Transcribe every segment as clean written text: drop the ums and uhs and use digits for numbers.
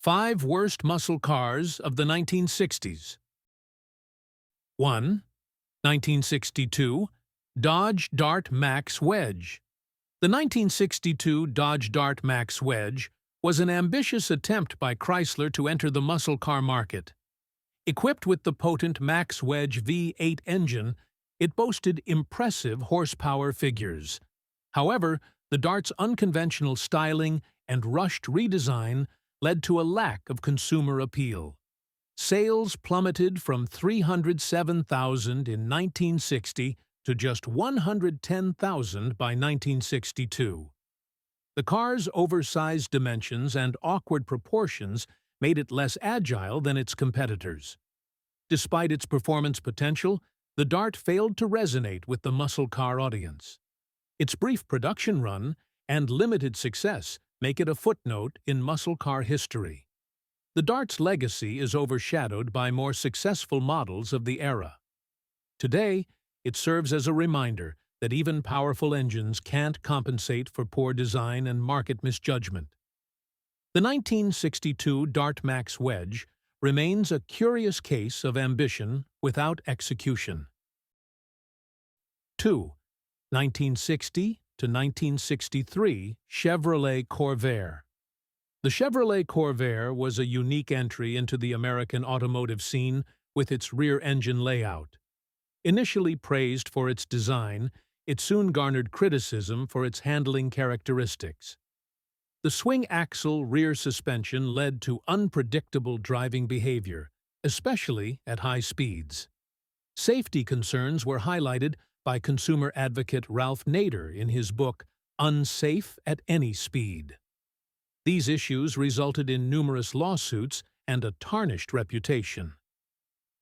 5 Worst Muscle Cars of the 1960s. 1. 1962 Dodge Dart Max Wedge. The 1962 Dodge Dart Max Wedge was an ambitious attempt by Chrysler to enter the muscle car market. Equipped with the potent Max Wedge V8 engine, it boasted impressive horsepower figures. However, the Dart's unconventional styling and rushed redesign led to a lack of consumer appeal. Sales plummeted from 307,000 in 1960 to just 110,000 by 1962. The car's oversized dimensions and awkward proportions made it less agile than its competitors. Despite its performance potential, the Dart failed to resonate with the muscle car audience. Its brief production run and limited success make it a footnote in muscle car history. The Dart's legacy is overshadowed by more successful models of the era. Today, it serves as a reminder that even powerful engines can't compensate for poor design and market misjudgment. The 1962 Dart Max Wedge remains a curious case of ambition without execution. 2. 1960 to 1963 Chevrolet Corvair. The Chevrolet Corvair was a unique entry into the American automotive scene with its rear-engine layout. Initially praised for its design, it soon garnered criticism for its handling characteristics. The swing-axle rear suspension led to unpredictable driving behavior, especially at high speeds. Safety concerns were highlighted by consumer advocate Ralph Nader in his book, Unsafe at Any Speed. These issues resulted in numerous lawsuits and a tarnished reputation.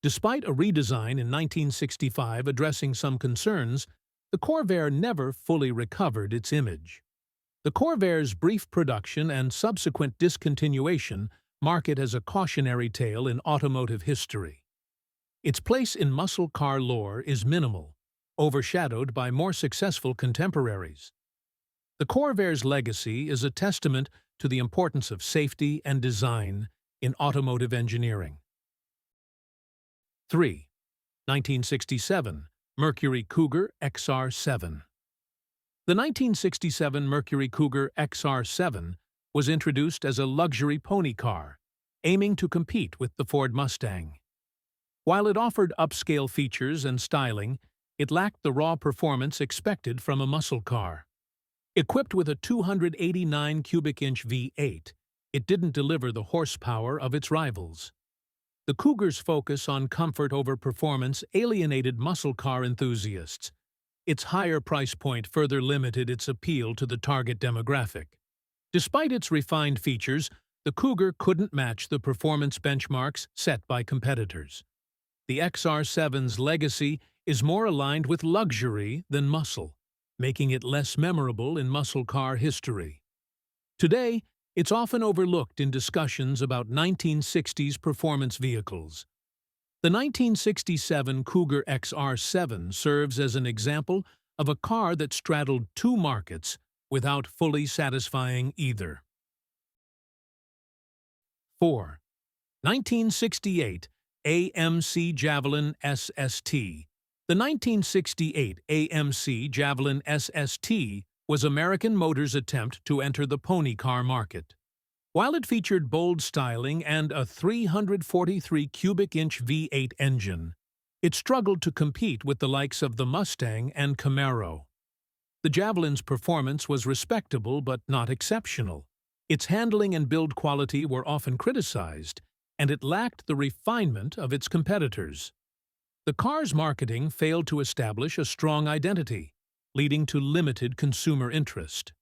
Despite a redesign in 1965 addressing some concerns, the Corvair never fully recovered its image. The Corvair's brief production and subsequent discontinuation mark it as a cautionary tale in automotive history. Its place in muscle car lore is minimal, overshadowed by more successful contemporaries. The Corvair's legacy is a testament to the importance of safety and design in automotive engineering. 3. 1967 Mercury Cougar XR7. The 1967 Mercury Cougar XR7 was introduced as a luxury pony car, aiming to compete with the Ford Mustang. While it offered upscale features and styling, it lacked the raw performance expected from a muscle car. Equipped with a 289 cubic inch V8, it didn't deliver the horsepower of its rivals. The Cougar's focus on comfort over performance alienated muscle car enthusiasts. Its higher price point further limited its appeal to the target demographic. Despite its refined features, the Cougar couldn't match the performance benchmarks set by competitors. The XR7's legacy is more aligned with luxury than muscle, making it less memorable in muscle car history. Today, it's often overlooked in discussions about 1960s performance vehicles. The 1967 Cougar XR7 serves as an example of a car that straddled two markets without fully satisfying either. 4. 1968 AMC Javelin SST. The 1968 AMC Javelin SST was American Motors' attempt to enter the pony car market. While it featured bold styling and a 343 cubic inch V8 engine, it struggled to compete with the likes of the Mustang and Camaro. The Javelin's performance was respectable but not exceptional. Its handling and build quality were often criticized, and it lacked the refinement of its competitors. The car's marketing failed to establish a strong identity, leading to limited consumer interest.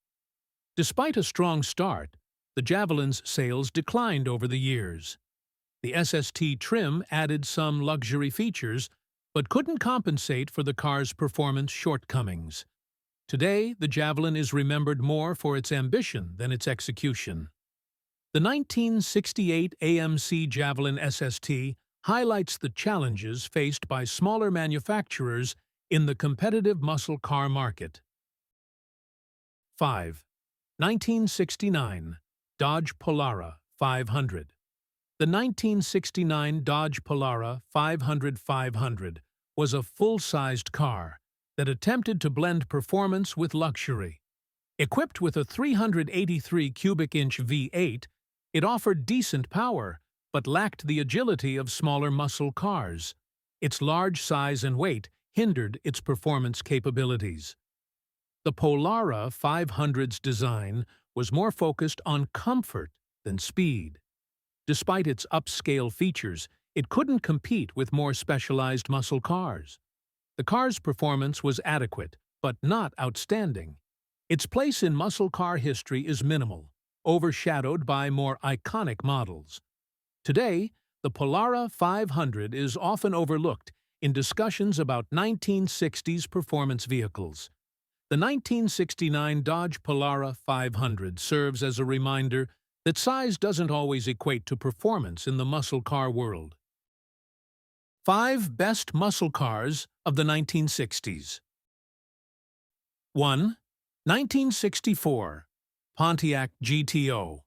Despite a strong start, the Javelin's sales declined over the years. The SST trim added some luxury features, but couldn't compensate for the car's performance shortcomings. Today, the Javelin is remembered more for its ambition than its execution. The 1968 AMC Javelin SST highlights the challenges faced by smaller manufacturers in the competitive muscle car market. 5. 1969 Dodge Polara 500. The 1969 Dodge Polara 500 was a full-sized car that attempted to blend performance with luxury. Equipped with a 383 cubic inch V8, it offered decent power, but lacked the agility of smaller muscle cars. Its large size and weight hindered its performance capabilities. The Polara 500's design was more focused on comfort than speed. Despite its upscale features, it couldn't compete with more specialized muscle cars. The car's performance was adequate, but not outstanding. Its place in muscle car history is minimal, overshadowed by more iconic models. Today, the Polara 500 is often overlooked in discussions about 1960s performance vehicles. The 1969 Dodge Polara 500 serves as a reminder that size doesn't always equate to performance in the muscle car world. 5 Best Muscle Cars of the 1960s. 1. 1964 Pontiac GTO.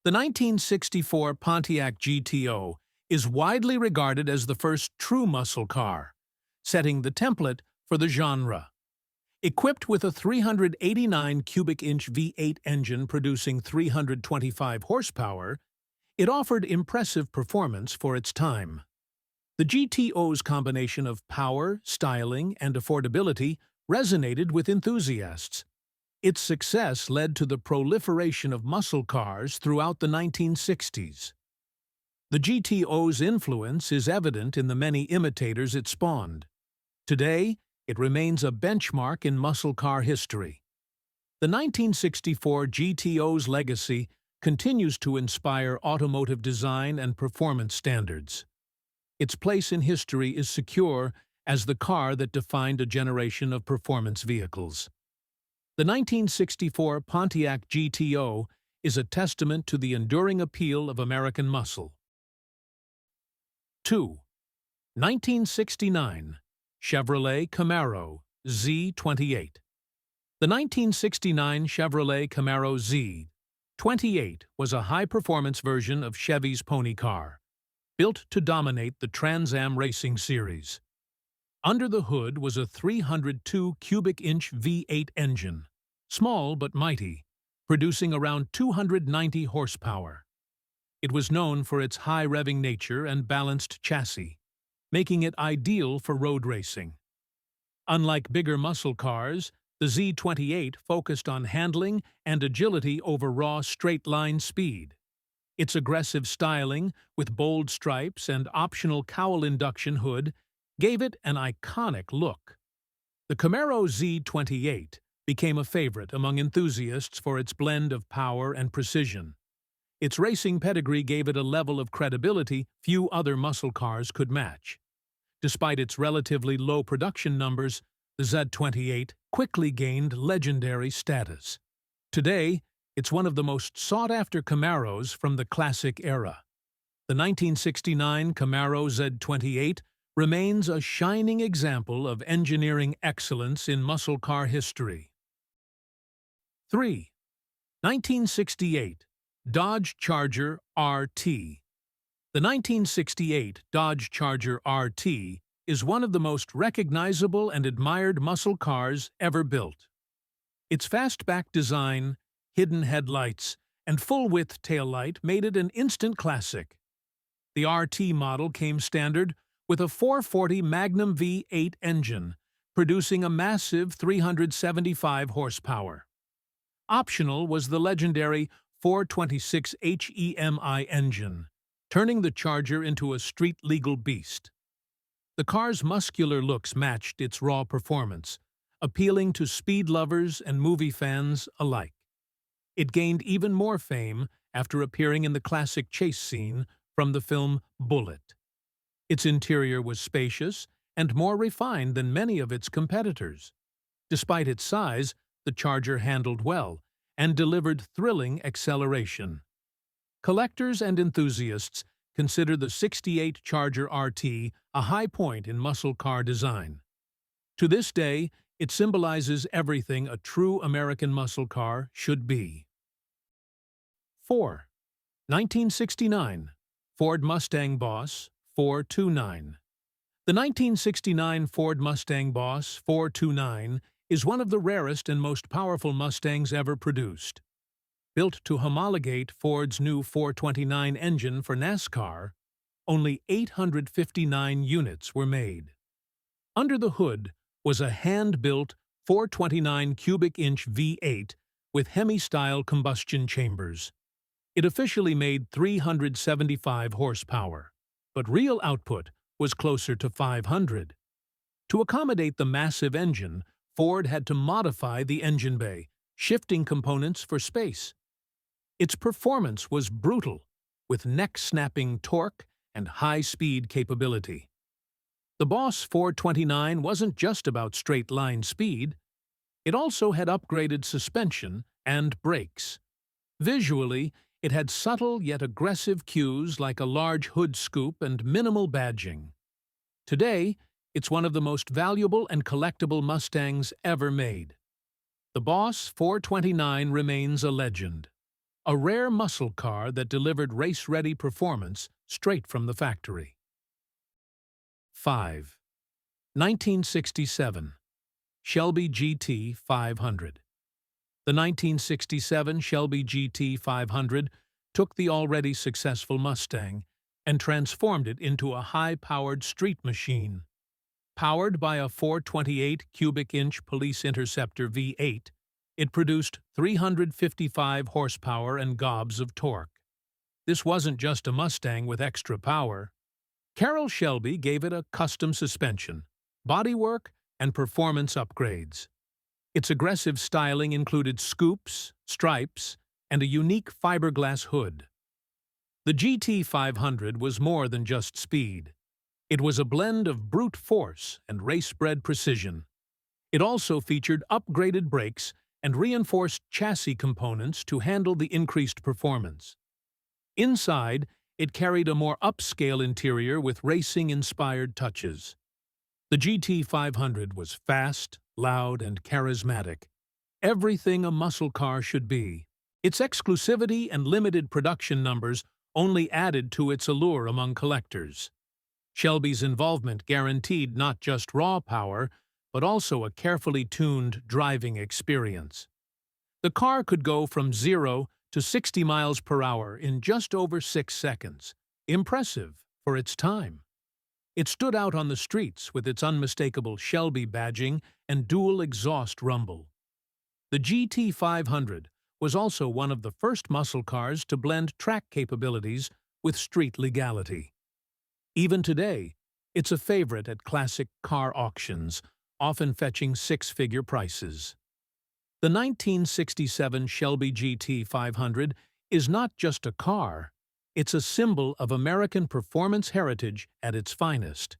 The 1964 Pontiac GTO is widely regarded as the first true muscle car, setting the template for the genre. Equipped with a 389 cubic inch V8 engine producing 325 horsepower, it offered impressive performance for its time. The GTO's combination of power, styling, and affordability resonated with enthusiasts. Its success led to the proliferation of muscle cars throughout the 1960s. The GTO's influence is evident in the many imitators it spawned. Today, it remains a benchmark in muscle car history. The 1964 GTO's legacy continues to inspire automotive design and performance standards. Its place in history is secure as the car that defined a generation of performance vehicles. The 1964 Pontiac GTO is a testament to the enduring appeal of American muscle. 2. 1969 Chevrolet Camaro Z28. The 1969 Chevrolet Camaro Z28 was a high-performance version of Chevy's pony car, built to dominate the Trans Am racing series. Under the hood was a 302 cubic inch V8 engine, small but mighty, producing around 290 horsepower. It was known for its high-revving nature and balanced chassis, making it ideal for road racing. Unlike bigger muscle cars, the Z28 focused on handling and agility over raw straight-line speed. Its aggressive styling, with bold stripes and optional cowl induction hood, gave it an iconic look. The Camaro Z28 became a favorite among enthusiasts for its blend of power and precision. Its racing pedigree gave it a level of credibility few other muscle cars could match. Despite its relatively low production numbers, the Z28 quickly gained legendary status. Today, it's one of the most sought-after Camaros from the classic era. The 1969 Camaro Z28 remains a shining example of engineering excellence in muscle car history. 3. 1968 Dodge Charger RT. The 1968 Dodge Charger RT is one of the most recognizable and admired muscle cars ever built. Its fastback design, hidden headlights, and full-width taillight made it an instant classic. The RT model came standard with a 440 Magnum V8 engine, producing a massive 375 horsepower. Optional was the legendary 426 HEMI engine, turning the Charger into a street-legal beast. The car's muscular looks matched its raw performance, appealing to speed lovers and movie fans alike. It gained even more fame after appearing in the classic chase scene from the film Bullitt. Its interior was spacious and more refined than many of its competitors. Despite its size, the Charger handled well and delivered thrilling acceleration. Collectors and enthusiasts consider the '68 Charger RT a high point in muscle car design. To this day, it symbolizes everything a true American muscle car should be. 4. 1969 Ford Mustang Boss 429. The 1969 Ford Mustang Boss 429 is one of the rarest and most powerful Mustangs ever produced. Built to homologate Ford's new 429 engine for NASCAR, only 859 units were made. Under the hood was a hand-built 429 cubic inch V8 with Hemi-style combustion chambers. It officially made 375 horsepower, but real output was closer to 500. To accommodate the massive engine, Ford had to modify the engine bay, shifting components for space. Its performance was brutal, with neck-snapping torque and high-speed capability. The Boss 429 wasn't just about straight-line speed. It also had upgraded suspension and brakes. Visually, it had subtle yet aggressive cues like a large hood scoop and minimal badging. Today, it's one of the most valuable and collectible Mustangs ever made. The Boss 429 remains a legend, a rare muscle car that delivered race-ready performance straight from the factory. 5. 1967 Shelby GT500. The 1967 Shelby GT500 took the already successful Mustang and transformed it into a high-powered street machine. Powered by a 428 cubic inch Police Interceptor V8, it produced 355 horsepower and gobs of torque. This wasn't just a Mustang with extra power. Carroll Shelby gave it a custom suspension, bodywork, and performance upgrades. Its aggressive styling included scoops, stripes, and a unique fiberglass hood. The GT500 was more than just speed. It was a blend of brute force and race-bred precision. It also featured upgraded brakes and reinforced chassis components to handle the increased performance. Inside, it carried a more upscale interior with racing-inspired touches. The GT500 was fast, loud, and charismatic. Everything a muscle car should be. Its exclusivity and limited production numbers only added to its allure among collectors. Shelby's involvement guaranteed not just raw power, but also a carefully tuned driving experience. The car could go from 0 to 60 miles per hour in just over 6 seconds. Impressive for its time. It stood out on the streets with its unmistakable Shelby badging and dual exhaust rumble. The GT500 was also one of the first muscle cars to blend track capabilities with street legality. Even today, it's a favorite at classic car auctions, often fetching six-figure prices. The 1967 Shelby GT500 is not just a car, it's a symbol of American performance heritage at its finest.